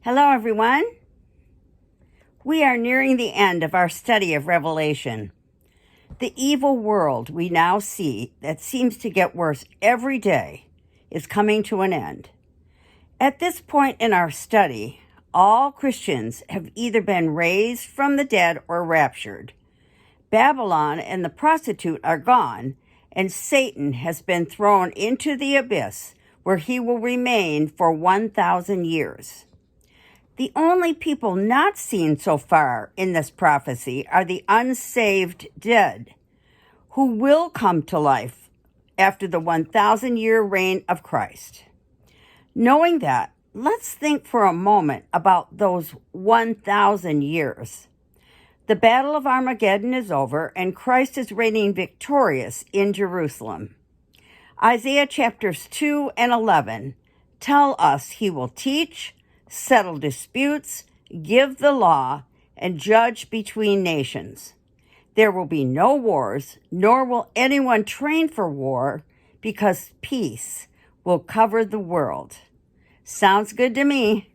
Hello, everyone. We are nearing the end of our study of Revelation. The evil world we now see that seems to get worse every day is coming to an end. At this point in our study, all Christians have either been raised from the dead or raptured. Babylon and the prostitute are gone, and Satan has been thrown into the abyss where he will remain for 1,000 years. The only people not seen so far in this prophecy are the unsaved dead, who will come to life after the 1,000-year reign of Christ. Knowing that, let's think for a moment about those 1,000 years. The Battle of Armageddon is over, and Christ is reigning victorious in Jerusalem. Isaiah chapters 2 and 11 tell us he will teach, settle disputes, give the law, and judge between nations. There will be no wars, nor will anyone train for war, because peace will cover the world. Sounds good to me.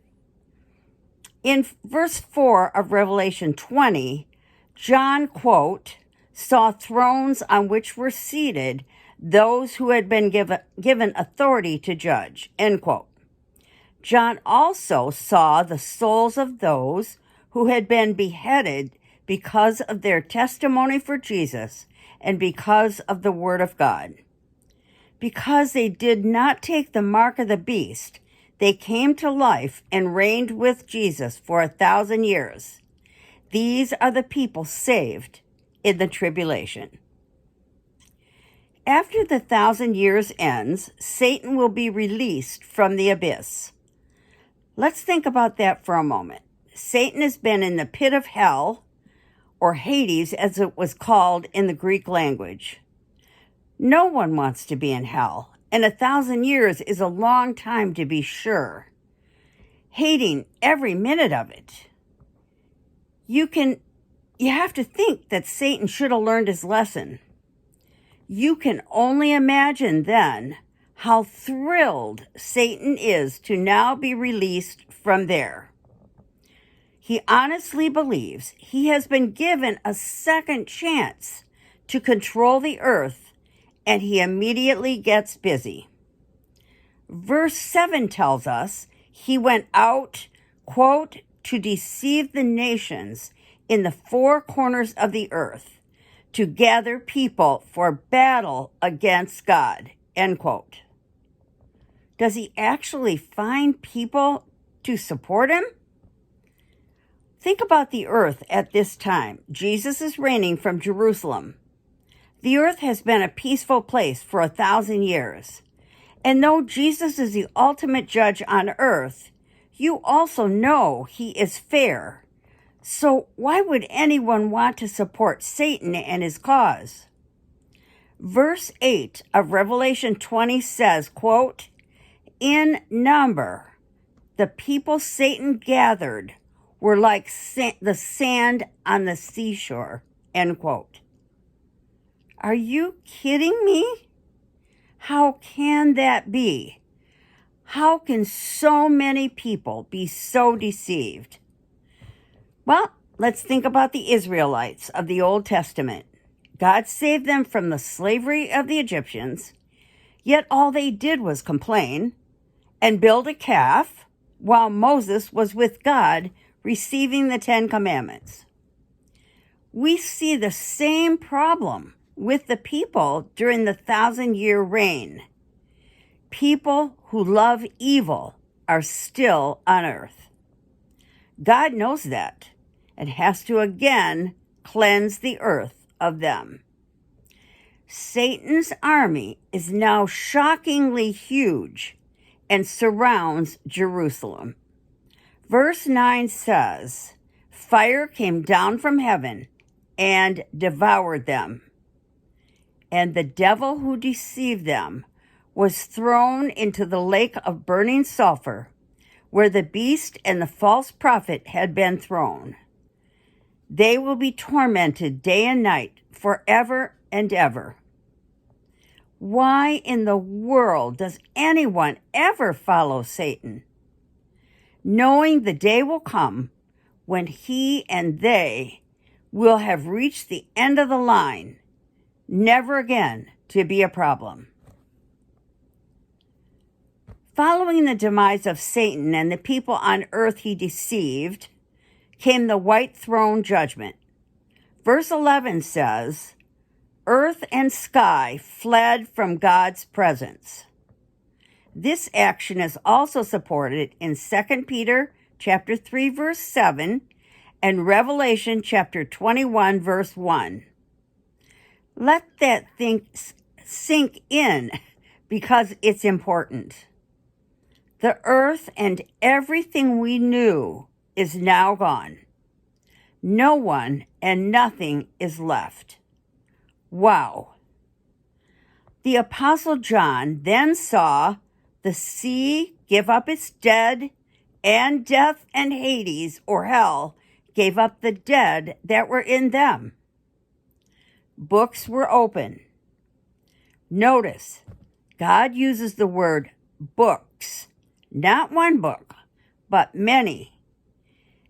In verse 4 of Revelation 20, John, quote, saw thrones on which were seated those who had been given authority to judge, end quote. John also saw the souls of those who had been beheaded because of their testimony for Jesus and because of the word of God. Because they did not take the mark of the beast, they came to life and reigned with Jesus for 1,000 years. These are the people saved in the tribulation. After the 1,000 years ends, Satan will be released from the abyss. Let's think about that for a moment. Satan has been in the pit of hell, or Hades as it was called in the Greek language. No one wants to be in hell, and 1,000 years is a long time to be sure. Hating every minute of it. You have to think that Satan should have learned his lesson. You can only imagine then how thrilled Satan is to now be released from there. He honestly believes he has been given a second chance to control the earth, and he immediately gets busy. Verse 7 tells us he went out, quote, to deceive the nations in the four corners of the earth, to gather people for battle against God, end quote. Does he actually find people to support him? Think about the earth at this time. Jesus is reigning from Jerusalem. The earth has been a peaceful place for 1,000 years. And though Jesus is the ultimate judge on earth, you also know he is fair. So why would anyone want to support Satan and his cause? Verse 8 of Revelation 20 says, quote, in number, the people Satan gathered were like the sand on the seashore, end quote. Are you kidding me? How can that be? How can so many people be so deceived? Well, let's think about the Israelites of the Old Testament. God saved them from the slavery of the Egyptians, yet all they did was complain and build a calf while Moses was with God receiving the 10 Commandments. We see the same problem with the people during the 1,000-year reign. People who love evil are still on earth. God knows that and has to again cleanse the earth of them. Satan's army is now shockingly huge and surrounds Jerusalem. Verse 9 says, fire came down from heaven and devoured them. And the devil who deceived them was thrown into the lake of burning sulfur, where the beast and the false prophet had been thrown. They will be tormented day and night forever and ever. Why in the world does anyone ever follow Satan? knowing the day will come when he and they will have reached the end of the line, never again to be a problem. Following the demise of Satan and the people on earth he deceived, came the white throne judgment. Verse 11 says, "Earth and sky fled from God's presence." This action is also supported in 2 Peter chapter 3, verse 7, and Revelation chapter 21, verse 1. Let that sink in because it's important. The earth and everything we knew is now gone. No one and nothing is left. Wow. The Apostle John then saw the sea give up its dead, and death and Hades, or hell, gave up the dead that were in them. Books were open. Notice, God uses the word books, not one book, but many.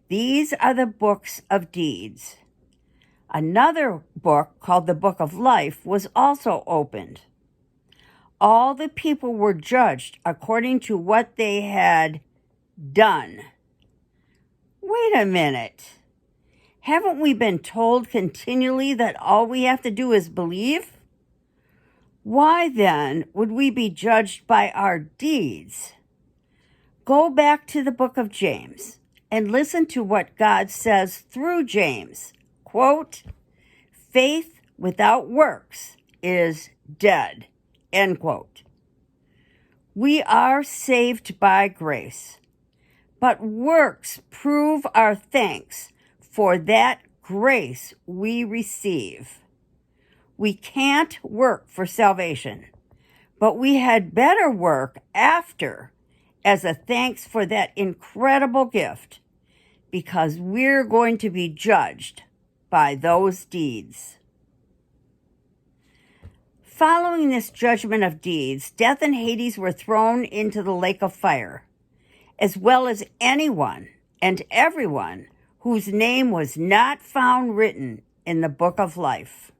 These are the books of deeds. Another book called the Book of Life was also opened. All the people were judged according to what they had done. Wait a minute. Haven't we been told continually that all we have to do is believe? Why then would we be judged by our deeds? Go back to the book of James and listen to what God says through James. Quote, "Faith without works is dead." End quote. We are saved by grace, but works prove our thanks for that grace we receive. We can't work for salvation, but we had better work after as a thanks for that incredible gift, because we're going to be judged by those deeds. Following this judgment of deeds, death and Hades were thrown into the lake of fire, as well as anyone and everyone whose name was not found written in the book of life.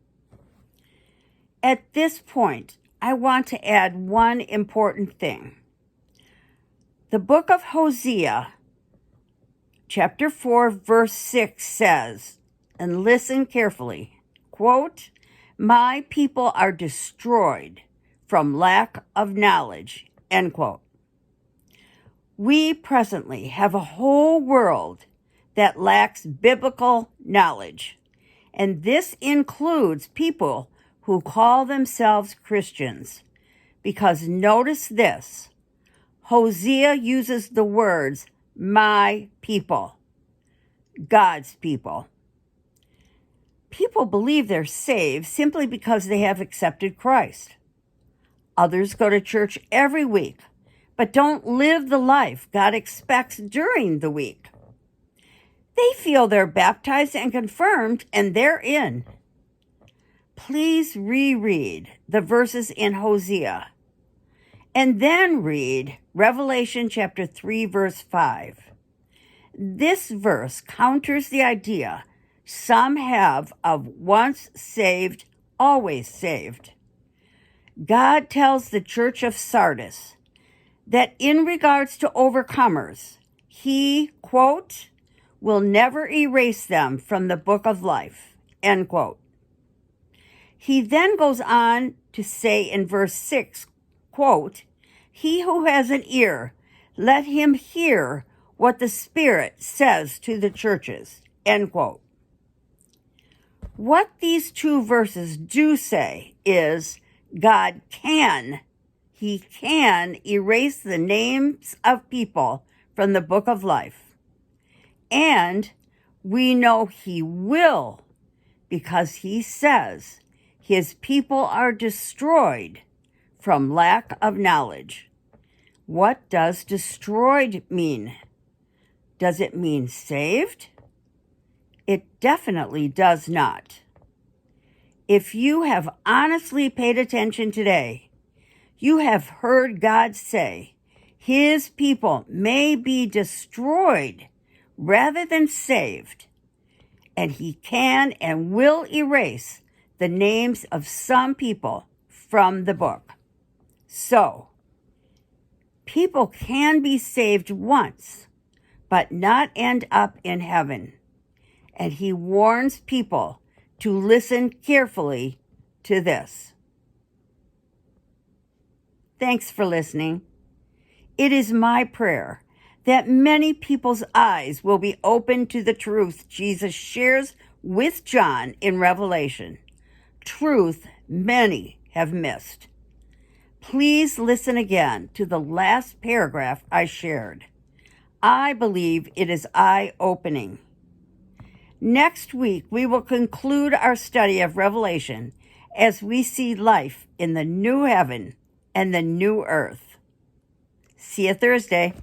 At this point, I want to add one important thing. The book of Hosea, chapter 4, verse 6 says, and listen carefully, quote, "My people are destroyed from lack of knowledge," end quote. We presently have a whole world that lacks biblical knowledge, and this includes people who call themselves Christians, because notice this, Hosea uses the words, "my people," God's people. People believe they're saved simply because they have accepted Christ. Others go to church every week, but don't live the life God expects during the week. They feel they're baptized and confirmed, and they're in. Please reread the verses in Hosea, and then read Revelation chapter 3, verse 5. This verse counters the idea some have of once saved, always saved. God tells the church of Sardis that in regards to overcomers, he, quote, "will never erase them from the book of life," end quote. He then goes on to say in verse 6, quote, "He who has an ear, let him hear what the Spirit says to the churches," end quote. What these two verses do say is God can erase the names of people from the book of life. And we know he will, because he says his people are destroyed from lack of knowledge. What does destroyed mean? Does it mean saved? It definitely does not. If you have honestly paid attention today, you have heard God say his people may be destroyed rather than saved, and he can and will erase the names of some people from the book. So, people can be saved once, but not end up in heaven. And he warns people to listen carefully to this. Thanks for listening. It is my prayer that many people's eyes will be open to the truth Jesus shares with John in Revelation, truth many have missed. Please listen again to the last paragraph I shared. I believe it is eye-opening. Next week, we will conclude our study of Revelation as we see life in the new heaven and the new earth. See you Thursday.